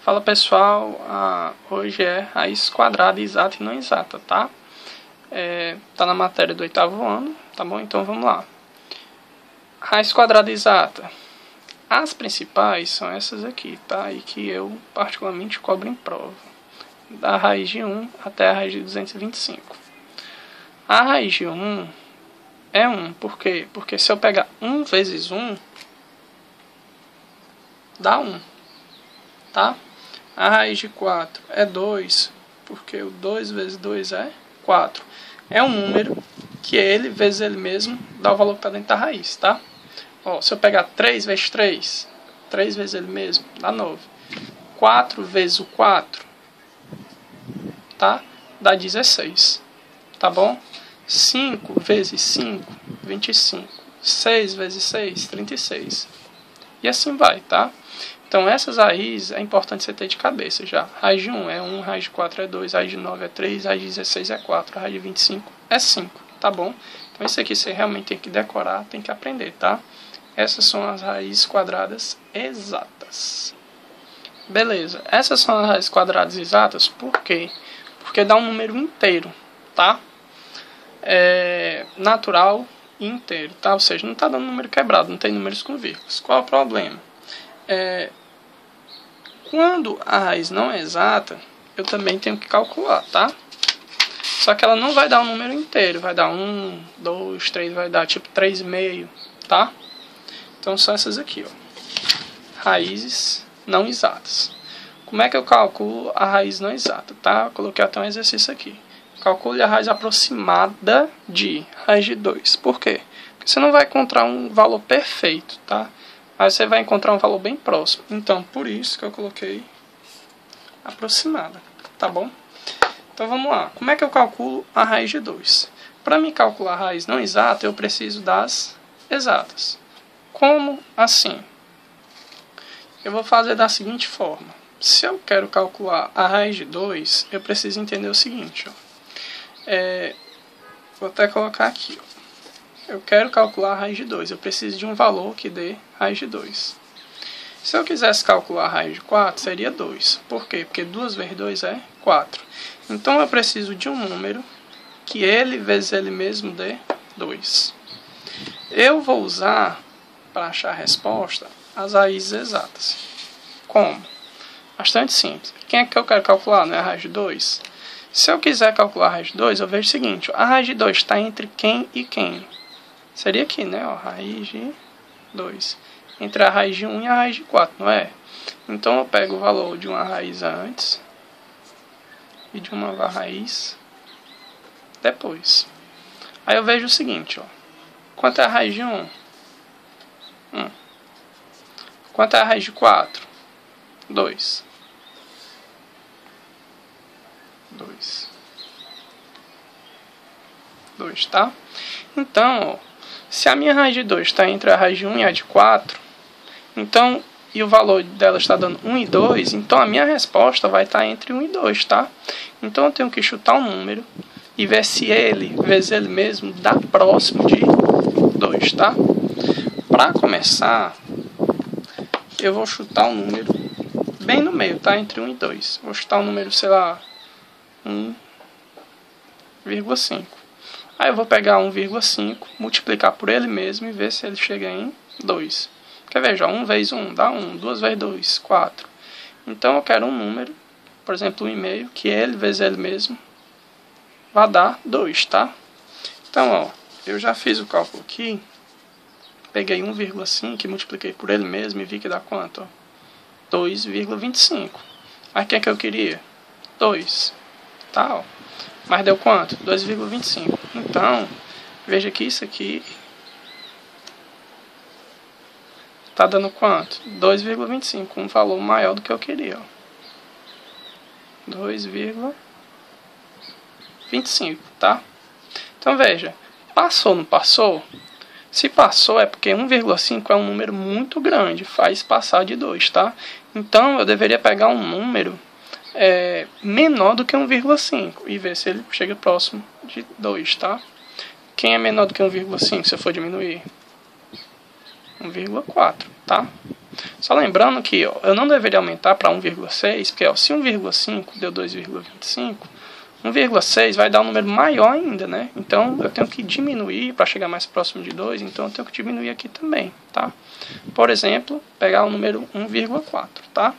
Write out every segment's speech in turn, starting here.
Fala pessoal, hoje é raiz quadrada exata e não exata, tá? Tá na matéria do 8º ano, tá bom? Então vamos lá. Raiz quadrada exata. As principais são essas aqui, tá? E que eu particularmente cobro em prova. Da raiz de 1 até a raiz de 225. A raiz de 1 é 1, por quê? Porque se eu pegar 1 vezes 1, dá 1, tá? A raiz de 4 é 2, porque o 2 vezes 2 é 4. É um número que ele vezes ele mesmo dá o valor que está dentro da raiz, tá? Ó, se eu pegar 3 vezes 3, 3 vezes ele mesmo, dá 9. 4 vezes o 4, tá? Dá 16, tá bom? 5 vezes 5, 25. 6 vezes 6, 36. E assim vai, tá? Então essas raízes é importante você ter de cabeça já. Raiz de 1 é 1, raiz de 4 é 2, raiz de 9 é 3, raiz de 16 é 4, raiz de 25 é 5, tá bom? Então isso aqui você realmente tem que decorar, tem que aprender, tá? Essas são as raízes quadradas exatas. Beleza, essas são as raízes quadradas exatas, por quê? Porque dá um número inteiro, tá? Natural e inteiro, tá? Ou seja, não está dando número quebrado, não tem números com vírgulas. Qual é o problema? Quando a raiz não é exata, eu também tenho que calcular, tá? Só que ela não vai dar um número inteiro, vai dar 1, 2, 3, vai dar tipo 3,5, tá? Então são essas aqui, ó. Raízes não exatas. Como é que eu calculo a raiz não exata, tá? Eu coloquei até um exercício aqui. Calcule a raiz aproximada de raiz de 2. Por quê? Porque você não vai encontrar um valor perfeito, tá? Aí você vai encontrar um valor bem próximo. Então, por isso que eu coloquei aproximada, tá bom? Então, vamos lá. Como é que eu calculo a raiz de 2? Para me calcular a raiz não exata, eu preciso das exatas. Como assim? Eu vou fazer da seguinte forma. Se eu quero calcular a raiz de 2, eu preciso entender o seguinte, ó. Vou até colocar aqui, ó. Eu quero calcular a raiz de 2. Eu preciso de um valor que dê raiz de 2. Se eu quisesse calcular a raiz de 4, seria 2. Por quê? Porque 2 vezes 2 é 4. Então eu preciso de um número que ele vezes ele mesmo dê 2. Eu vou usar, para achar a resposta, as raízes exatas. Como? Bastante simples. Quem é que eu quero calcular? Não é a raiz de 2? Se eu quiser calcular a raiz de 2, eu vejo o seguinte. A raiz de 2 está entre quem e quem? Seria aqui, né? Ó, raiz de 2. Entre a raiz de 1 e a raiz de 4, não é? Então eu pego o valor de uma raiz antes e de uma raiz depois. Aí eu vejo o seguinte, ó. Quanto é a raiz de 1? 1. Quanto é a raiz de 4? 2. 2, tá? Então, ó. Se a minha raiz de 2 está entre a raiz de 1 e a de 4, então, e o valor dela está dando 1 e 2, então a minha resposta vai estar entre 1 e 2, tá? Então eu tenho que chutar um número e ver se ele, vezes ele mesmo, dá próximo de 2, tá? Para começar, eu vou chutar um número bem no meio, tá? Entre 1 e 2. Vou chutar um número, sei lá, 1,5. Aí eu vou pegar 1,5, multiplicar por ele mesmo e ver se ele chega em 2. Quer ver? Já 1 vezes 1 dá 1, 2 vezes 2, 4. Então eu quero um número, por exemplo, 1,5, que ele vezes ele mesmo vai dar 2, tá? Então, ó, eu já fiz o cálculo aqui, peguei 1,5 e multipliquei por ele mesmo e vi que dá quanto? 2,25. Mas o que é que eu queria? 2, tá? Ó. Mas deu quanto? 2,25. Então, veja que isso aqui está dando quanto? 2,25, um valor maior do que eu queria. 2,25, tá? Então, veja, passou ou não passou? Se passou é porque 1,5 é um número muito grande, faz passar de 2, tá? Então, eu deveria pegar um número menor do que 1,5 e ver se ele chega próximo de 2, tá? Quem é menor do que 1,5 se eu for diminuir? 1,4, tá? Só lembrando que ó, eu não deveria aumentar para 1,6, porque ó, se 1,5 deu 2,25, 1,6 vai dar um número maior ainda, né? Então eu tenho que diminuir para chegar mais próximo de 2, então eu tenho que diminuir aqui também, tá? Por exemplo, pegar o número 1,4, tá?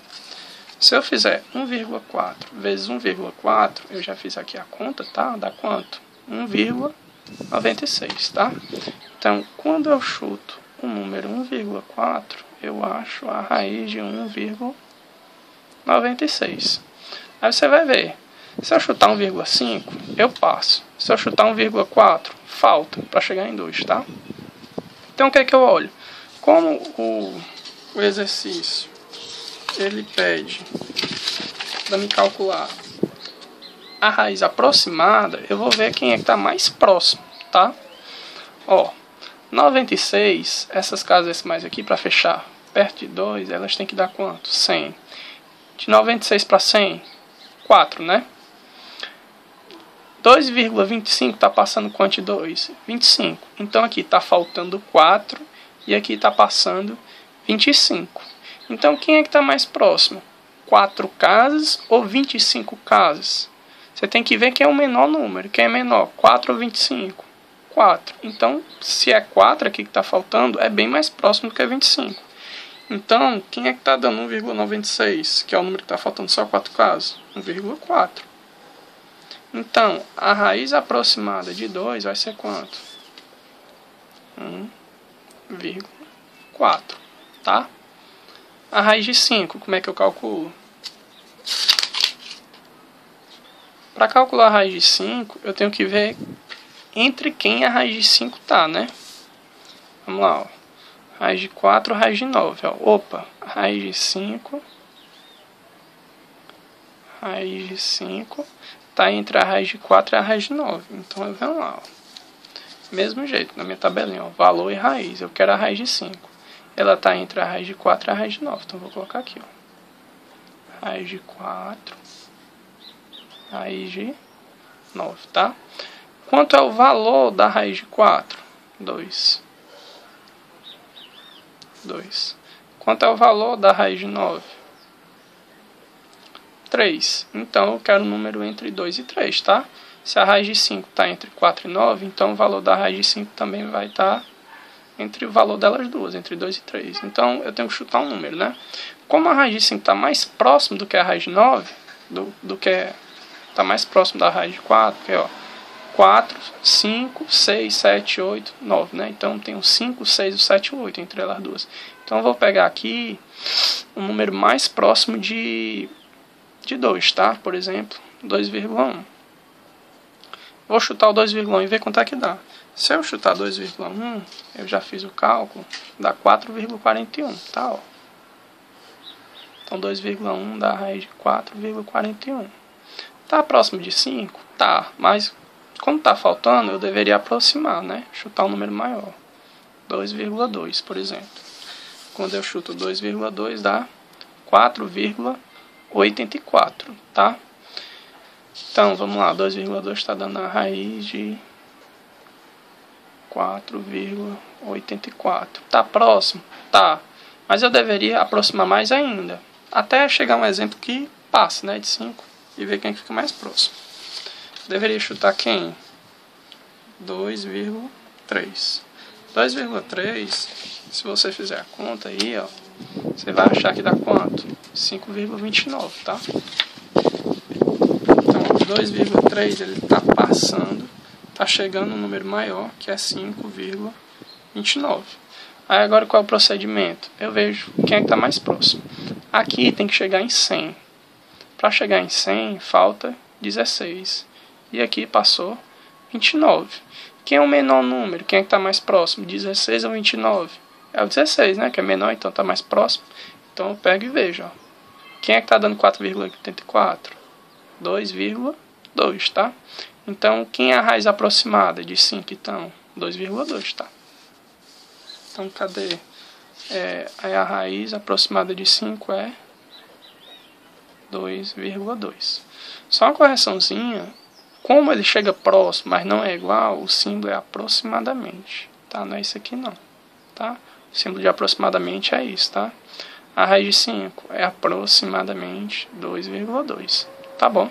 Se eu fizer 1,4 vezes 1,4, eu já fiz aqui a conta, tá? Dá quanto? 1,96, tá? Então, quando eu chuto o número 1,4, eu acho a raiz de 1,96. Aí você vai ver. Se eu chutar 1,5, eu passo. Se eu chutar 1,4, falta para chegar em 2, tá? Então, o que é que eu olho? Como o exercício ele pede para me calcular a raiz aproximada, eu vou ver quem é que está mais próximo, tá? Ó, 96, essas casas decimais aqui, para fechar perto de 2, elas têm que dar quanto? 100. De 96 para 100, 4, né? 2,25 está passando quanto de 2? 25. Então aqui está faltando 4 e aqui está passando 25. Então quem é que está mais próximo? 4 casas ou 25 casas? Você tem que ver quem é o menor número. Quem é menor? 4 ou 25? 4. Então, se é 4 aqui que está faltando, é bem mais próximo do que 25. Então, quem é que está dando 1,96? Que é o número que está faltando só 4 casas? 1,4. Então, a raiz aproximada de 2 vai ser quanto? 1,4. Tá? A raiz de 5, como é que eu calculo? Para calcular a raiz de 5, eu tenho que ver entre quem a raiz de 5 tá, né? Vamos lá, ó. Raiz de 4, raiz de 9. Ó. Opa, raiz de 5. Raiz de 5 tá entre a raiz de 4 e a raiz de 9. Então, eu venho lá, ó. Mesmo jeito, na minha tabelinha, ó. Valor e raiz. Eu quero a raiz de 5. Ela está entre a raiz de 4 e a raiz de 9. Então, vou colocar aqui, ó. Raiz de 4, raiz de 9, tá? Quanto é o valor da raiz de 4? 2. 2. Quanto é o valor da raiz de 9? 3. Então, eu quero um número entre 2 e 3, tá? Se a raiz de 5 está entre 4 e 9, então o valor da raiz de 5 também vai estar entre o valor delas duas, entre 2 e 3. Então, eu tenho que chutar um número, né? Como a raiz de 5 está mais próximo do que a raiz de 9, está mais próximo da raiz de 4, que é, ó, 4, 5, 6, 7, 8, 9, né? Então, tem o 5, 6, o 7 e o 8 entre elas duas. Então, eu vou pegar aqui um número mais próximo de 2, tá? Por exemplo, 2,1. Vou chutar o 2,1 e ver quanto é que dá. Se eu chutar 2,1, eu já fiz o cálculo, dá 4,41, tá? Ó. Então, 2,1 dá a raiz de 4,41. Tá próximo de 5? Tá, mas como tá faltando, eu deveria aproximar, né? Chutar um número maior. 2,2, por exemplo. Quando eu chuto 2,2, dá 4,84, tá? Então, vamos lá. 2,2 está dando a raiz de 4,84. Tá próximo? Tá. Mas eu deveria aproximar mais ainda. Até chegar um exemplo que passe, né? De 5. E ver quem fica mais próximo. Deveria chutar quem? 2,3. 2,3, se você fizer a conta aí, ó, você vai achar que dá quanto? 5,29, tá? Então, 2,3 ele está passando, está chegando um número maior, que é 5,29. Aí agora qual é o procedimento? Eu vejo quem é que está mais próximo. Aqui tem que chegar em 100. Para chegar em 100, falta 16. E aqui passou 29. Quem é o menor número? Quem é que está mais próximo? 16 ou 29? É o 16, né? Que é menor, então está mais próximo. Então eu pego e vejo. Ó. Quem é que está dando 4,84? 2,2, tá? Então, quem é a raiz aproximada de 5, então? 2,2, tá? Então, cadê? Aí a raiz aproximada de 5 é 2,2. Só uma correçãozinha. Como ele chega próximo, mas não é igual, o símbolo é aproximadamente, tá? Não é isso aqui não, tá? O símbolo de aproximadamente é isso, tá? A raiz de 5 é aproximadamente 2,2. Tá bom.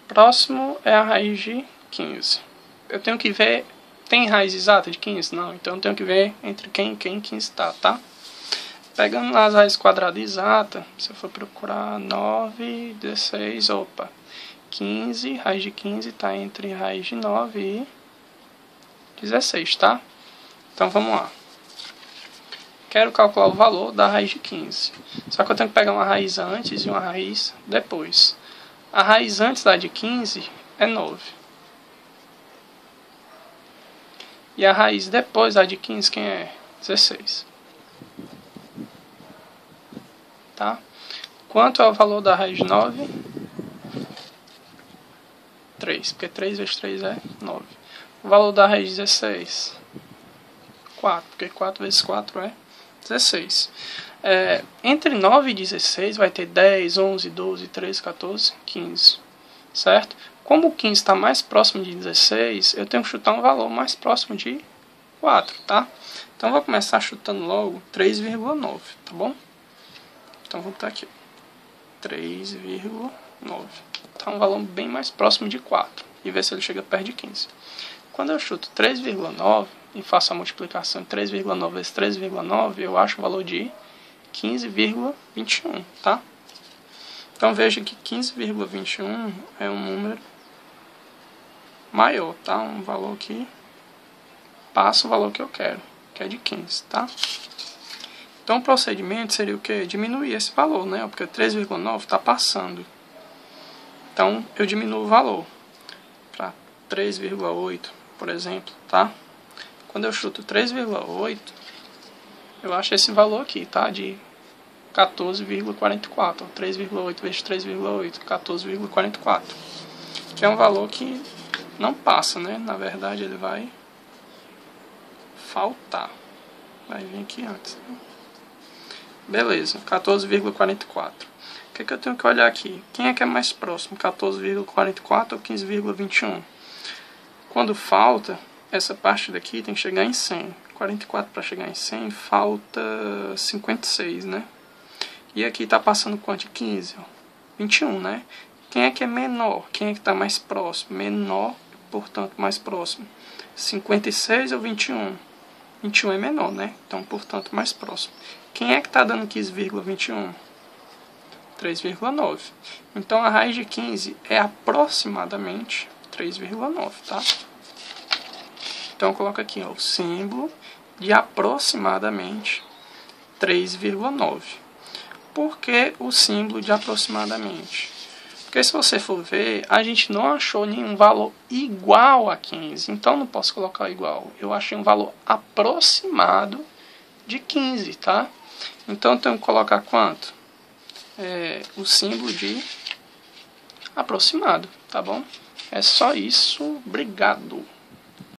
Próximo é a raiz de 15. Eu tenho que ver, tem raiz exata de 15? Não, então eu tenho que ver entre quem e quem 15 está, tá? Pegando as raízes quadradas exatas, se eu for procurar 9, 16, opa, 15, raiz de 15 está entre raiz de 9 e 16, tá? Então vamos lá. Quero calcular o valor da raiz de 15. Só que eu tenho que pegar uma raiz antes e uma raiz depois. A raiz antes da de 15 é 9. E a raiz depois da de 15, quem é? 16. Tá? Quanto é o valor da raiz de 9? 3, porque 3 vezes 3 é 9. O valor da raiz de 16? 4, porque 4 vezes 4 é 16. Entre 9 e 16 vai ter 10, 11, 12, 13, 14, 15. Certo? Como o 15 está mais próximo de 16, eu tenho que chutar um valor mais próximo de 4, tá? Então, eu vou começar chutando logo 3,9, tá bom? Então, vou botar aqui 3,9. Tá um valor bem mais próximo de 4. E ver se ele chega perto de 15. Quando eu chuto 3,9 e faço a multiplicação de 3,9 vezes 3,9, eu acho o valor de 15,21, tá? Então veja que 15,21 é um número maior, tá? Um valor que passa o valor que eu quero, que é de 15, tá? Então o procedimento seria o quê? Diminuir esse valor, né? Porque 3,9 está passando. Então eu diminuo o valor para 3,8, por exemplo, tá? Quando eu chuto 3,8, eu acho esse valor aqui, tá? De 14,44. 3,8 vezes 3,8, 14,44. Que é um valor que não passa, né? Na verdade, ele vai faltar. Vai vir aqui antes. Né? Beleza, 14,44. O que eu tenho que olhar aqui? Quem é que é mais próximo? 14,44 ou 15,21? Quando falta, essa parte daqui tem que chegar em 100. 44 para chegar em 100, falta 56, né? E aqui está passando quanto de 15? 21, né? Quem é que é menor? Quem é que está mais próximo? Menor, portanto, mais próximo. 56 ou 21? 21 é menor, né? Então, portanto, mais próximo. Quem é que está dando 15,21? 3,9. Então, a raiz de 15 é aproximadamente 3,9, tá? Então, eu coloco aqui ó, o símbolo de aproximadamente 3,9. Por que o símbolo de aproximadamente? Porque se você for ver, a gente não achou nenhum valor igual a 15. Então, não posso colocar igual. Eu achei um valor aproximado de 15, tá? Então, eu tenho que colocar quanto? O símbolo de aproximado, tá bom? É só isso. Obrigado.